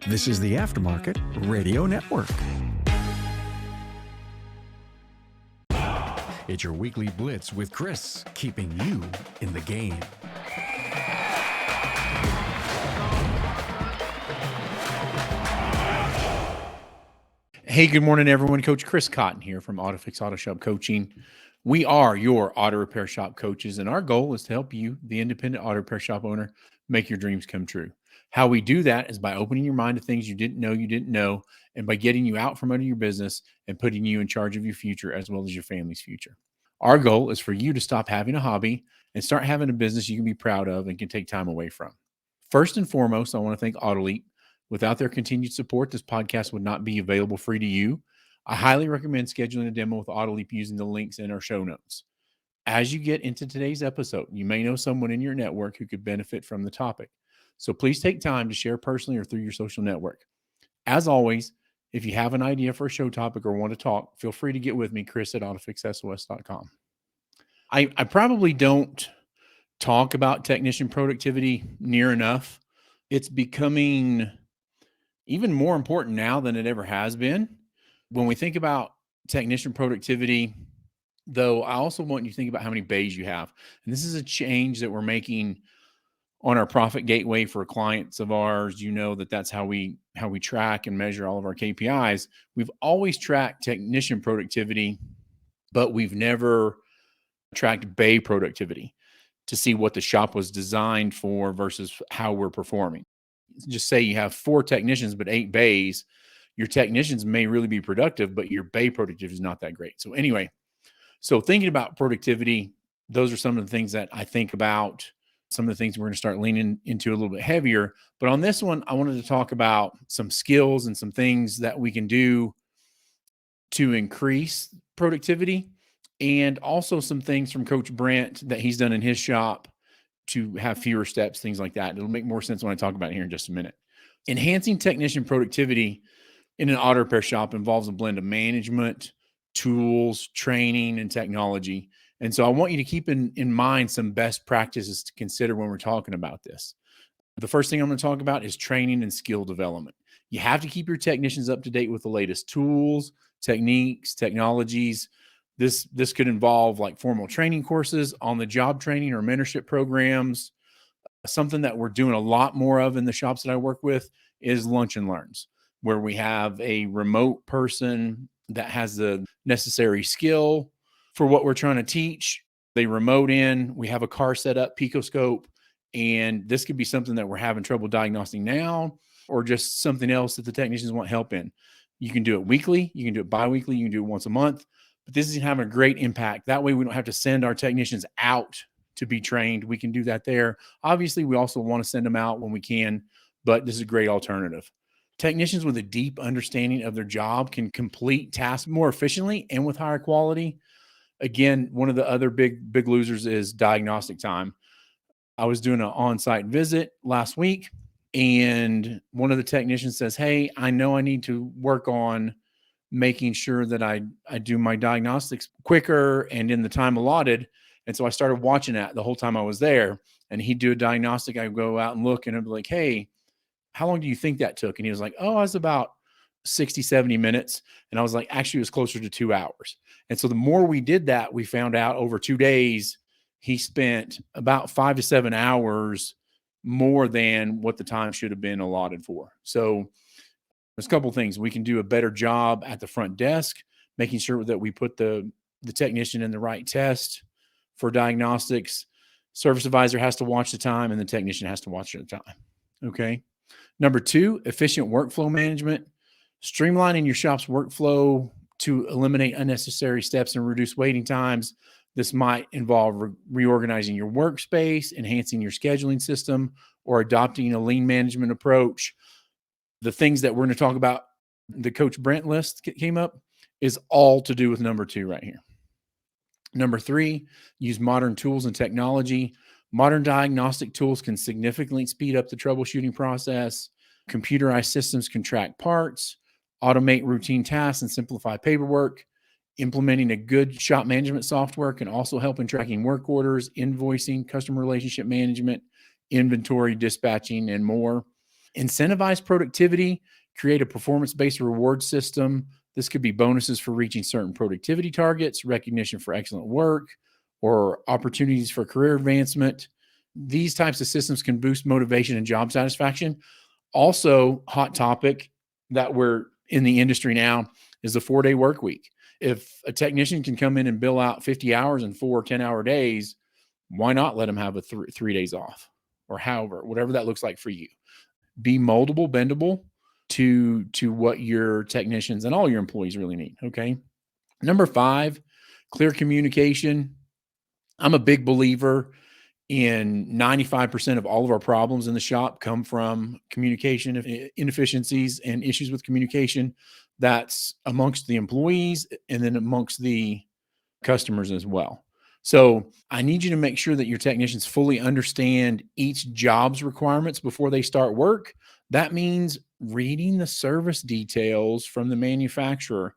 This is the Aftermarket Radio Network. It's your weekly blitz with Chris, keeping you in the game. Hey, good morning, everyone. Coach Chris Cotton here from Autofix Auto Shop Coaching. We are your auto repair shop coaches, and our goal is to help you, the independent auto repair shop owner, make your dreams come true. How we do that is by opening your mind to things you didn't know, and by getting you out from under your business and putting you in charge of your future as well as your family's future. Our goal is for you to stop having a hobby and start having a business you can be proud of and can take time away from. First and foremost, I want to thank Autoleap. Without their continued support, this podcast would not be available free to you. I highly recommend scheduling a demo with Autoleap using the links in our show notes. As you get into today's episode, you may know someone in your network who could benefit from the topic. So please take time to share personally or through your social network. As always, if you have an idea for a show topic or want to talk, feel free to get with me, Chris at autofixsos.com. I probably don't talk about technician productivity near enough. It's becoming even more important now than it ever has been. When we think about technician productivity, though, I also want you to think about how many bays you have. And this is a change that we're making on our profit gateway for clients of ours. You know that's how we track and measure all of our KPIs. We've always tracked technician productivity, but we've never tracked bay productivity to see what the shop was designed for versus how we're performing. Just say you have 4 technicians, but 8 bays. Your technicians may really be productive, but your bay productivity is not that great. So anyway, thinking about productivity, those are some of the things that I think about, some of the things we're going to start leaning into a little bit heavier. But on this one, I wanted to talk about some skills and some things that we can do to increase productivity, and also some things from Coach Brent that he's done in his shop to have fewer steps, things like that. It'll make more sense when I talk about it here in just a minute. Enhancing technician productivity in an auto repair shop involves a blend of management, tools, training, and technology. And so I want you to keep in mind some best practices to consider when we're talking about this. The first thing I'm going to talk about is training and skill development. You have to keep your technicians up to date with the latest tools, techniques, technologies. This could involve like formal training courses, on-the-job training or mentorship programs. Something that we're doing a lot more of in the shops that I work with is lunch and learns, where we have a remote person that has the necessary skill for what we're trying to teach. They remote in, we have a car set up, picoscope, and this could be something that we're having trouble diagnosing now, or just something else that the technicians want help in. You can do it weekly, you can do it bi-weekly, you can do it once a month. But this is having a great impact. That way we don't have to send our technicians out to be trained. We can do that there. Obviously, we also want to send them out when we can, but this is a great alternative. Technicians with a deep understanding of their job can complete tasks more efficiently and with higher quality. Again, one of the other big losers is diagnostic time. I was doing an on-site visit last week, and one of the technicians says, "Hey, I know I need to work on making sure that I do my diagnostics quicker and in the time allotted." And so I started watching that the whole time I was there, and he'd do a diagnostic. I'd go out and look, and I'd be like, "Hey, how long do you think that took?" And he was like, "Oh, it was about 60, 70 minutes. And I was like, "Actually, it was closer to 2 hours." And so the more we did that, we found out over 2 days, he spent about 5 to 7 hours more than what the time should have been allotted for. So there's a couple of things. We can do a better job at the front desk, making sure that we put the technician in the right test for diagnostics. Service advisor has to watch the time, and the technician has to watch the time. Okay. Number 2, efficient workflow management. Streamlining your shop's workflow to eliminate unnecessary steps and reduce waiting times. This might involve reorganizing your workspace, enhancing your scheduling system, or adopting a lean management approach. The things that we're going to talk about, the Coach Brent list came up, is all to do with number 2 right here. Number 3, use modern tools and technology. Modern diagnostic tools can significantly speed up the troubleshooting process. Computerized systems can track parts, automate routine tasks, and simplify paperwork. Implementing a good shop management software can also help in tracking work orders, invoicing, customer relationship management, inventory, dispatching, and more. Incentivize productivity, create a performance-based reward system. This could be bonuses for reaching certain productivity targets, recognition for excellent work, or opportunities for career advancement. These types of systems can boost motivation and job satisfaction. Also, hot topic that we're in the industry now is the 4-day work week. If a technician can come in and bill out 50 hours in 4 10-hour days, why not let them have a 3 days off, or whatever that looks like for you? Be moldable, bendable to what your technicians and all your employees really need. Okay. Number 5, clear communication. I'm a big believer in 95% of all of our problems in the shop come from communication inefficiencies and issues with communication. That's amongst the employees and then amongst the customers as well. So I need you to make sure that your technicians fully understand each job's requirements before they start work. That means reading the service details from the manufacturer.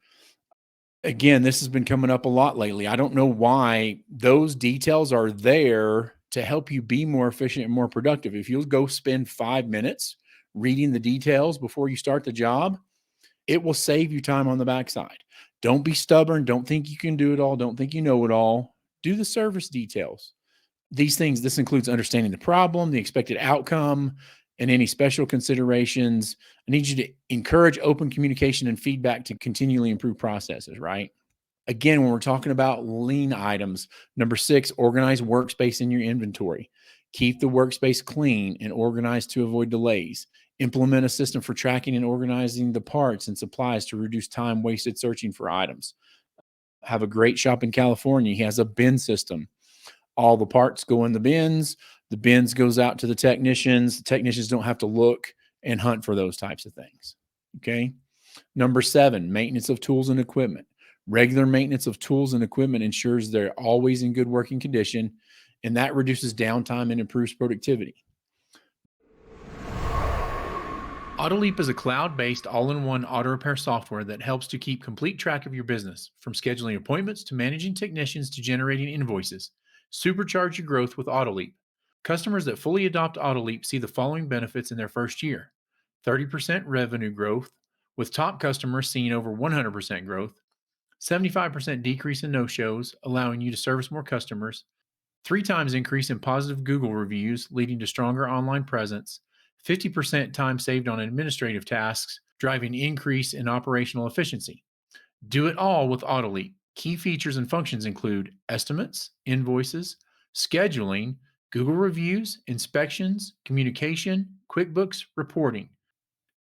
Again, this has been coming up a lot lately. I don't know why. Those details are there to help you be more efficient and more productive. If you'll go spend 5 minutes reading the details before you start the job, it will save you time on the backside. Don't be stubborn. Don't think you can do it all. Don't think you know it all. Do the service details. This includes understanding the problem, the expected outcome, and any special considerations. I need you to encourage open communication and feedback to continually improve processes, right? Again, when we're talking about lean items, number 6, organize workspace in your inventory. Keep the workspace clean and organized to avoid delays. Implement a system for tracking and organizing the parts and supplies to reduce time wasted searching for items. Have a great shop in California. He has a bin system. All the parts go in the bins. The bins goes out to the technicians. The technicians don't have to look and hunt for those types of things. Okay. Number 7, maintenance of tools and equipment. Regular maintenance of tools and equipment ensures they're always in good working condition, and that reduces downtime and improves productivity. Autoleap is a cloud-based all-in-one auto repair software that helps to keep complete track of your business, from scheduling appointments to managing technicians to generating invoices. Supercharge your growth with Autoleap. Customers that fully adopt Autoleap see the following benefits in their first year: 30% revenue growth, with top customers seeing over 100% growth, 75% decrease in no-shows, allowing you to service more customers, 3 times increase in positive Google reviews, leading to stronger online presence, 50% time saved on administrative tasks, driving increase in operational efficiency. Do it all with Autoleap. Key features and functions include estimates, invoices, scheduling, Google reviews, inspections, communication, QuickBooks, reporting.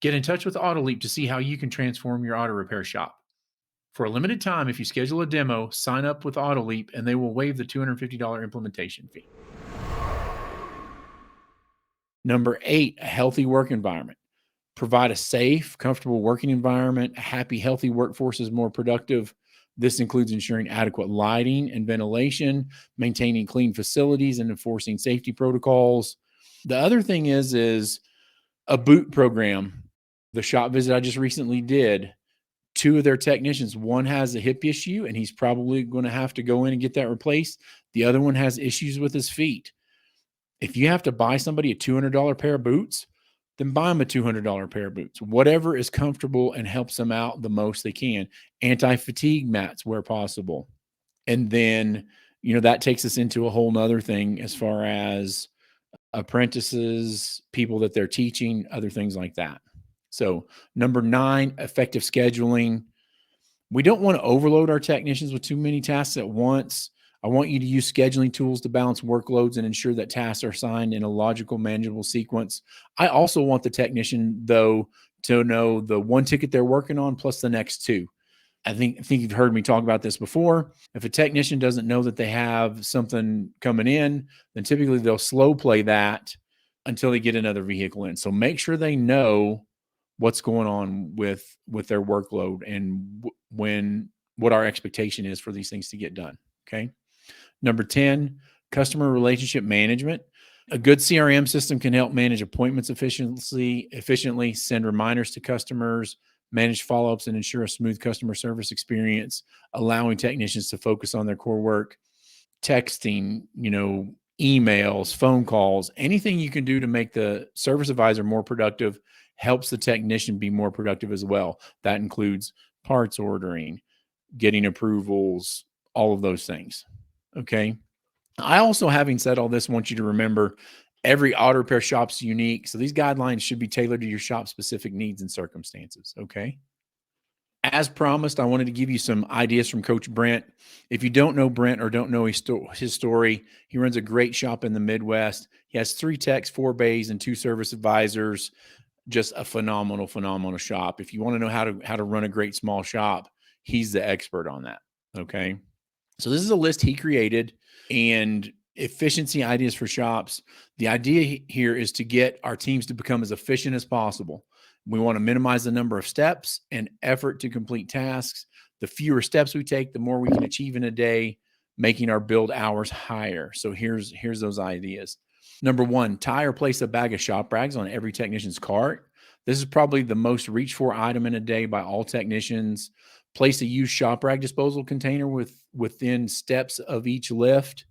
Get in touch with Autoleap to see how you can transform your auto repair shop. For a limited time, if you schedule a demo, sign up with Autoleap and they will waive the $250 implementation fee. Number 8, a healthy work environment. Provide a safe, comfortable working environment. A happy, healthy workforce is more productive. This includes ensuring adequate lighting and ventilation, maintaining clean facilities, and enforcing safety protocols. The other thing is a boot program. The shop visit I just recently did, 2 of their technicians, one has a hip issue and he's probably going to have to go in and get that replaced. The other one has issues with his feet. If you have to buy somebody a $200 pair of boots, then buy them a $200 pair of boots. Whatever is comfortable and helps them out the most they can. Anti-fatigue mats where possible. And then, that takes us into a whole nother thing as far as apprentices, people that they're teaching, other things like that. So number 9, effective scheduling. We don't want to overload our technicians with too many tasks at once. I want you to use scheduling tools to balance workloads and ensure that tasks are assigned in a logical, manageable sequence. I also want the technician, though, to know the one ticket they're working on plus the next 2. I think you've heard me talk about this before. If a technician doesn't know that they have something coming in, then typically they'll slow play that until they get another vehicle in. So make sure they know what's going on with their workload and what our expectation is for these things to get done. Okay. Number 10, customer relationship management. A good CRM system can help manage appointments efficiently, send reminders to customers, manage follow-ups, and ensure a smooth customer service experience, allowing technicians to focus on their core work. Texting, emails, phone calls, anything you can do to make the service advisor more productive helps the technician be more productive as well. That includes parts ordering, getting approvals, all of those things. Okay. I also, having said all this, want you to remember every auto repair shop's unique. So these guidelines should be tailored to your shop's specific needs and circumstances. Okay. As promised, I wanted to give you some ideas from Coach Brent. If you don't know Brent or don't know his story, he runs a great shop in the Midwest. He has 3 techs, 4 bays, and 2 service advisors. Just a phenomenal, phenomenal shop. If you want to know how to run a great small shop, he's the expert on that. Okay. So this is a list he created, and efficiency ideas for shops. The idea here is to get our teams to become as efficient as possible. We want to minimize the number of steps and effort to complete tasks. The fewer steps we take, the more we can achieve in a day, making our build hours higher. So here's those ideas. Number 1, tie or place a bag of shop rags on every technician's cart. This is probably the most reached for item in a day by all technicians. Place a used shop rag disposal container within steps of each lift.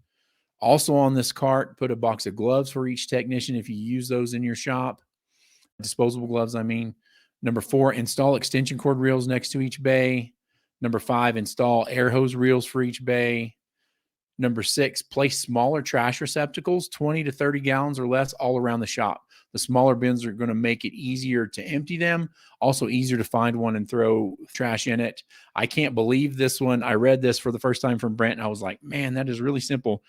Also on this cart, put a box of gloves for each technician if you use those in your shop. Disposable gloves, I mean. Number 4, install extension cord reels next to each bay. Number 5, install air hose reels for each bay. Number 6, place smaller trash receptacles, 20 to 30 gallons or less, all around the shop. The smaller bins are going to make it easier to empty them, also easier to find one and throw trash in it. I can't believe this one. I read this for the first time from Brent, and I was like, man, that is really simple.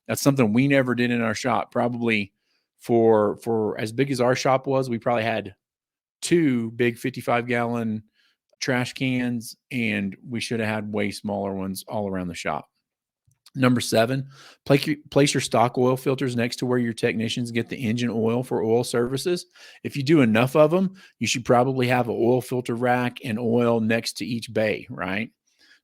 That's something we never did in our shop. Probably for as big as our shop was, we probably had 2 big 55-gallon trash cans, and we should have had way smaller ones all around the shop. Number 7, place your stock oil filters next to where your technicians get the engine oil for oil services. If you do enough of them, you should probably have an oil filter rack and oil next to each bay, right?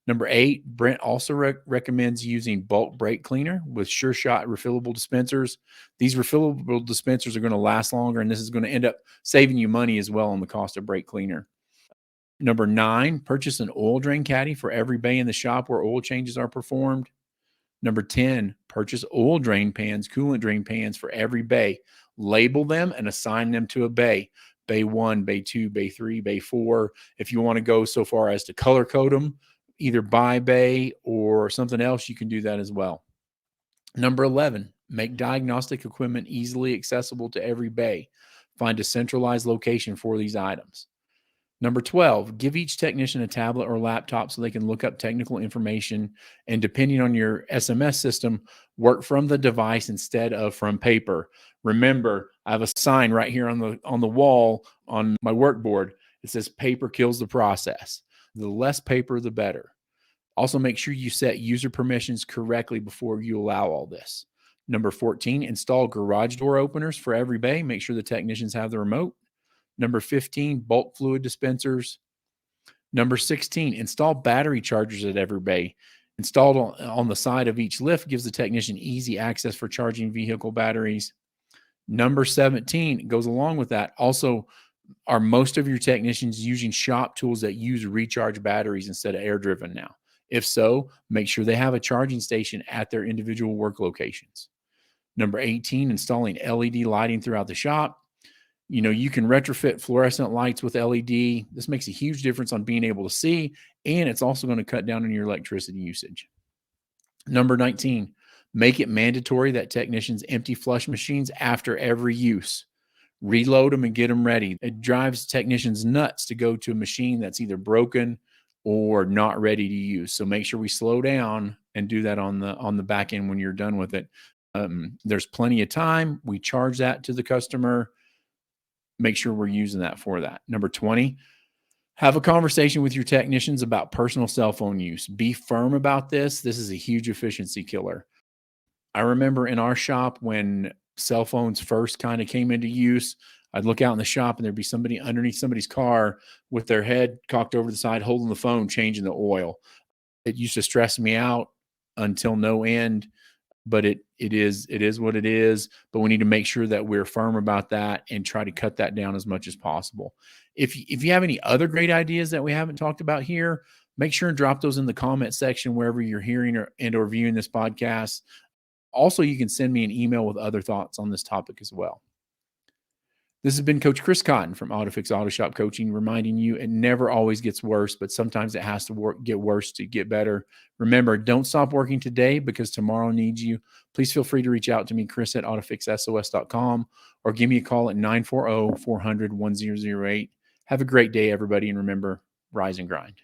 Number 8, Brent also recommends using bulk brake cleaner with Sure Shot refillable dispensers. These refillable dispensers are going to last longer, and this is going to end up saving you money as well on the cost of brake cleaner. Number 9, purchase an oil drain caddy for every bay in the shop where oil changes are performed. Number 10, purchase oil drain pans, coolant drain pans for every bay. Label them and assign them to a bay. Bay 1, Bay 2, Bay 3, Bay 4. If you want to go so far as to color code them, either by bay or something else, you can do that as well. Number 11, make diagnostic equipment easily accessible to every bay. Find a centralized location for these items. Number 12, give each technician a tablet or laptop so they can look up technical information, and depending on your SMS system, work from the device instead of from paper. Remember, I have a sign right here on the wall on my workboard. It says paper kills the process. The less paper, the better. Also, make sure you set user permissions correctly before you allow all this. Number 14, install garage door openers for every bay. Make sure the technicians have the remote. Number 15, bulk fluid dispensers. Number 16, install battery chargers at every bay. Installed on the side of each lift gives the technician easy access for charging vehicle batteries. Number 17 goes along with that. Also, are most of your technicians using shop tools that use recharge batteries instead of air driven now? If so, make sure they have a charging station at their individual work locations. Number 18, installing LED lighting throughout the shop. You know, you can retrofit fluorescent lights with LED. This makes a huge difference on being able to see, and it's also going to cut down on your electricity usage. Number 19, make it mandatory that technicians empty flush machines after every use. Reload them and get them ready. It drives technicians nuts to go to a machine that's either broken or not ready to use. So make sure we slow down and do that on the back end when you're done with it. There's plenty of time. We charge that to the customer. Make sure we're using that for that. Number 20, have a conversation with your technicians about personal cell phone use. Be firm about this. This is a huge efficiency killer. I remember in our shop when cell phones first kind of came into use, I'd look out in the shop and there'd be somebody underneath somebody's car with their head cocked over the side, holding the phone, changing the oil. It used to stress me out until no end. But it is what it is. But we need to make sure that we're firm about that and try to cut that down as much as possible. If you have any other great ideas that we haven't talked about here, make sure and drop those in the comment section wherever you're hearing or viewing this podcast. Also, you can send me an email with other thoughts on this topic as well. This has been Coach Chris Cotton from Autofix Auto Shop Coaching, reminding you it never always gets worse, but sometimes it has to get worse to get better. Remember, don't stop working today because tomorrow needs you. Please feel free to reach out to me, Chris@autofixsos.com, or give me a call at 940-400-1008. Have a great day, everybody, and remember, rise and grind.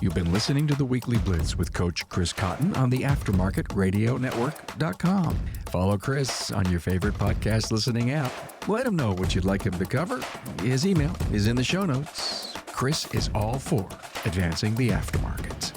You've been listening to the Weekly Blitz with Coach Chris Cotton on the AftermarketRadioNetwork.com. Follow Chris on your favorite podcast listening app. Let him know what you'd like him to cover. His email is in the show notes. Chris is all for advancing the aftermarket.